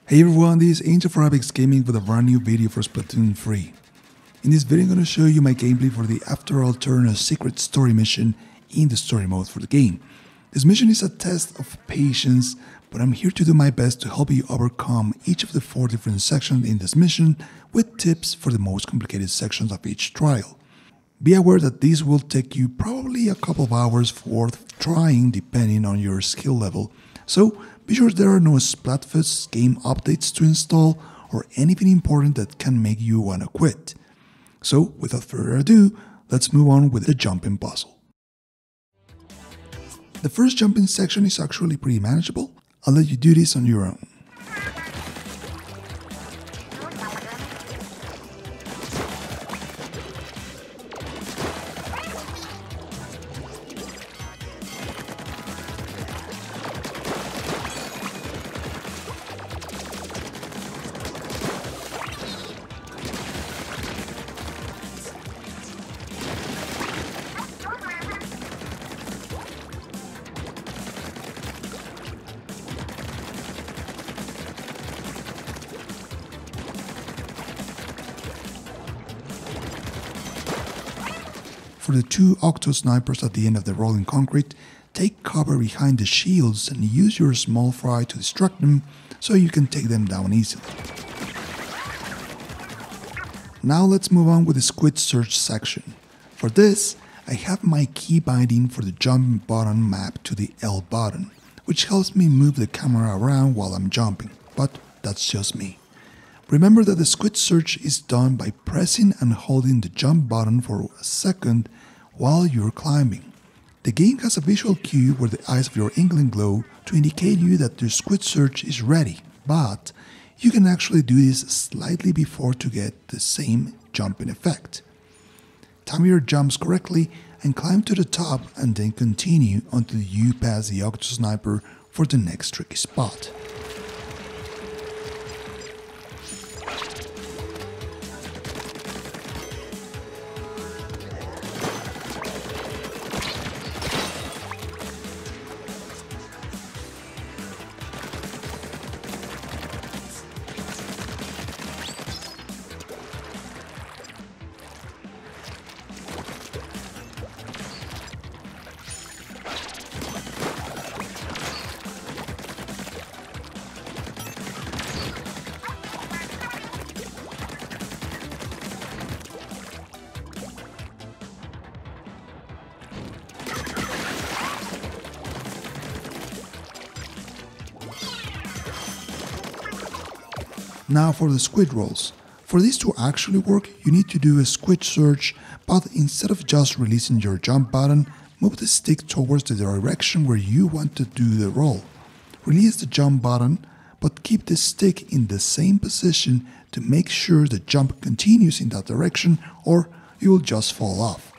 Hey everyone, this is Angel for Apex Gaming with a brand new video for Splatoon 3. In this video I'm going to show you my gameplay for the After Alterna secret story mission in the story mode for the game. This mission is a test of patience, but I'm here to do my best to help you overcome each of the 4 different sections in this mission with tips for the most complicated sections of each trial. Be aware that this will take you probably a couple of hours worth trying depending on your skill level, so be sure there are no Splatfest game updates to install or anything important that can make you want to quit. So without further ado, let's move on with the jumping puzzle. The first jumping section is actually pretty manageable. I'll let you do this on your own. For the 2 Octo snipers at the end of the rolling concrete, take cover behind the shields and use your small fry to distract them so you can take them down easily. Now let's move on with the squid search section. For this, I have my key binding for the jump button mapped to the L button, which helps me move the camera around while I'm jumping, but that's just me. Remember that the squid search is done by pressing and holding the jump button for a second while you're climbing. The game has a visual cue where the eyes of your inkling glow to indicate you that the squid search is ready, but you can actually do this slightly before to get the same jumping effect. Time your jumps correctly and climb to the top and then continue until you pass the Octo Sniper for the next tricky spot. Now for the squid rolls. For this to actually work, you need to do a squid search, but instead of just releasing your jump button, move the stick towards the direction where you want to do the roll. Release the jump button, but keep the stick in the same position to make sure the jump continues in that direction or you will just fall off.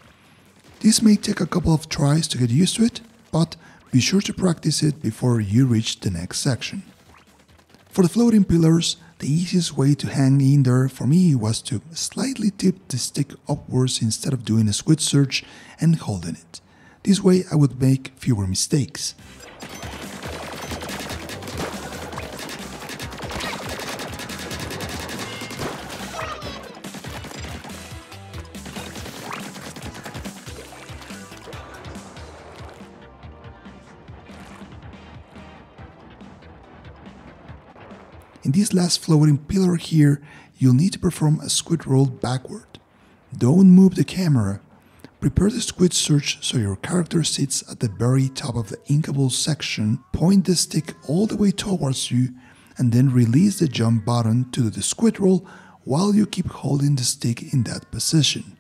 This may take a couple of tries to get used to it, but be sure to practice it before you reach the next section. For the floating pillars, the easiest way to hang in there for me was to slightly tip the stick upwards instead of doing a squid search and holding it. This way I would make fewer mistakes. In this last floating pillar here, you'll need to perform a squid roll backward. Don't move the camera. Prepare the squid search so your character sits at the very top of the inkable section, point the stick all the way towards you, and then release the jump button to do the squid roll while you keep holding the stick in that position.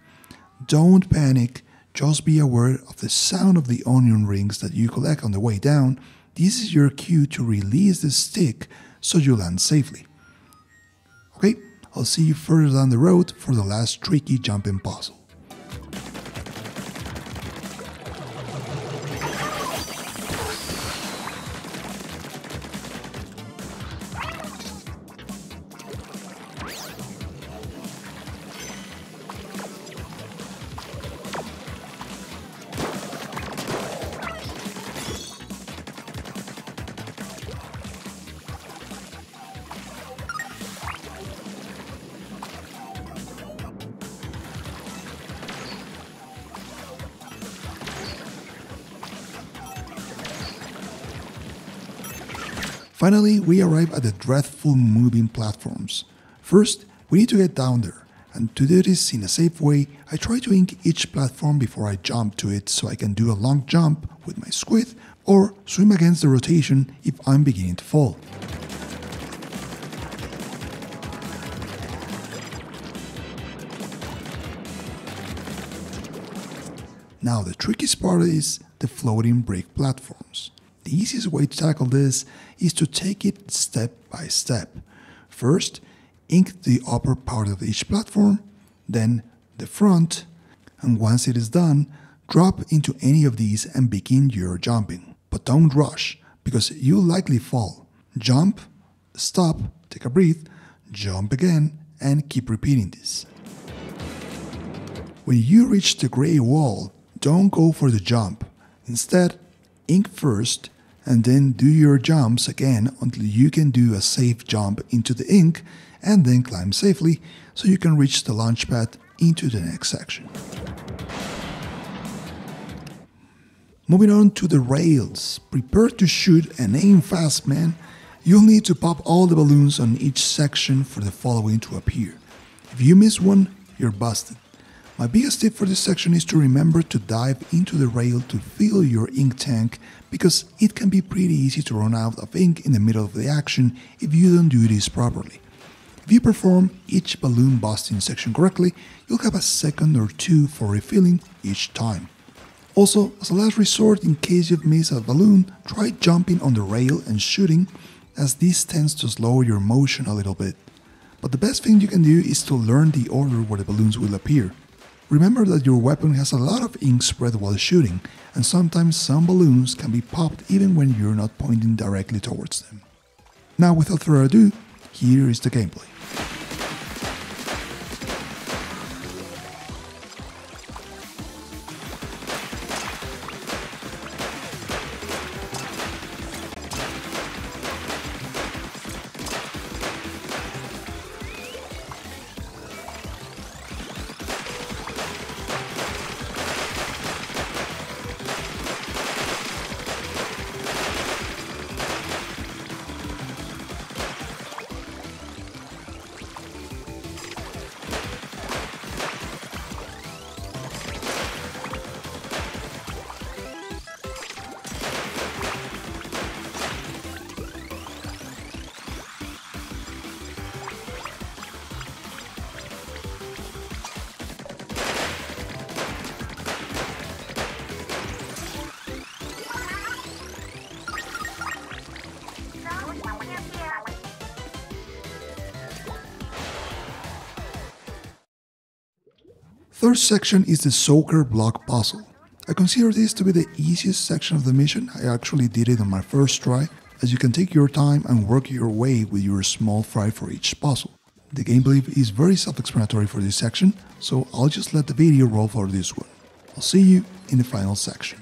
Don't panic, just be aware of the sound of the onion rings that you collect on the way down. This is your cue to release the stick so you land safely. Okay, I'll see you further down the road for the last tricky jumping puzzle. Finally, we arrive at the dreadful moving platforms. First, we need to get down there, and to do this in a safe way, I try to ink each platform before I jump to it so I can do a long jump with my squid or swim against the rotation if I'm beginning to fall. Now the trickiest part is the floating brick platforms. The easiest way to tackle this is to take it step by step. First, ink the upper part of each platform, then the front, and once it is done, drop into any of these and begin your jumping. But don't rush, because you'll likely fall. Jump, stop, take a breath, jump again, and keep repeating this. When you reach the gray wall, don't go for the jump. Instead, ink first and then do your jumps again until you can do a safe jump into the ink and then climb safely so you can reach the launch pad into the next section. Moving on to the rails. Prepare to shoot and aim fast, man. You'll need to pop all the balloons on each section for the following to appear. If you miss one, you're busted. My biggest tip for this section is to remember to dive into the rail to fill your ink tank, because it can be pretty easy to run out of ink in the middle of the action if you don't do this properly. If you perform each balloon busting section correctly, you'll have a second or two for refilling each time. Also, as a last resort, in case you've missed a balloon, try jumping on the rail and shooting, as this tends to slow your motion a little bit. But the best thing you can do is to learn the order where the balloons will appear. Remember that your weapon has a lot of ink spread while shooting, and sometimes some balloons can be popped even when you're not pointing directly towards them. Now, without further ado, here is the gameplay. Third section is the soccer block puzzle. I consider this to be the easiest section of the mission. I actually did it on my first try, as you can take your time and work your way with your small fry for each puzzle. The gameplay is very self-explanatory for this section, so I'll just let the video roll for this one. I'll see you in the final section.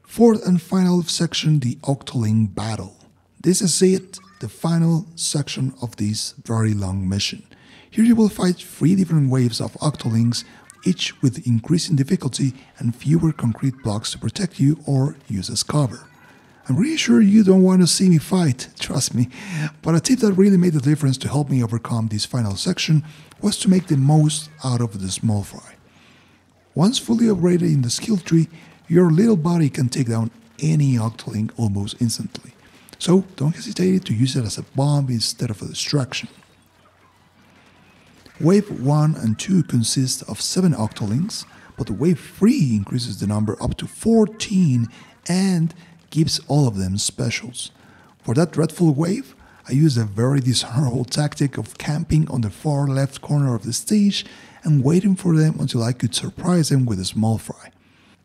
Fourth and final section, the Octoling Battle. This is it, the final section of this very long mission. Here you will fight 3 different waves of Octolings, each with increasing difficulty and fewer concrete blocks to protect you or use as cover. I'm really sure you don't want to see me fight, trust me, but a tip that really made the difference to help me overcome this final section was to make the most out of the small fry. Once fully upgraded in the skill tree, your little body can take down any Octoling almost instantly, so don't hesitate to use it as a bomb instead of a distraction. Wave 1 and 2 consist of 7 Octolings, but Wave 3 increases the number up to 14 and gives all of them specials. For that dreadful wave, I used a very dishonorable tactic of camping on the far left corner of the stage and waiting for them until I could surprise them with a small fry.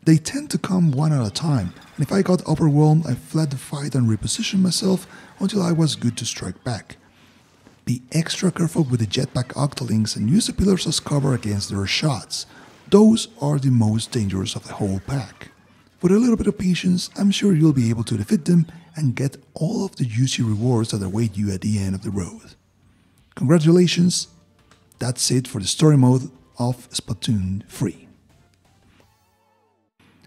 They tend to come one at a time, and if I got overwhelmed, I fled the fight and repositioned myself until I was good to strike back. Be extra careful with the jetpack Octolings and use the pillars as cover against their shots. Those are the most dangerous of the whole pack. With a little bit of patience, I'm sure you'll be able to defeat them and get all of the juicy rewards that await you at the end of the road. Congratulations! That's it for the story mode of Splatoon 3.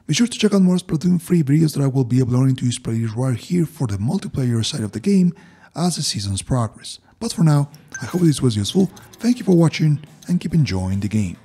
Be sure to check out more Splatoon 3 videos that I will be uploading to this playlist right here for the multiplayer side of the game as the seasons progress. But for now, I hope this was useful, thank you for watching and keep enjoying the game.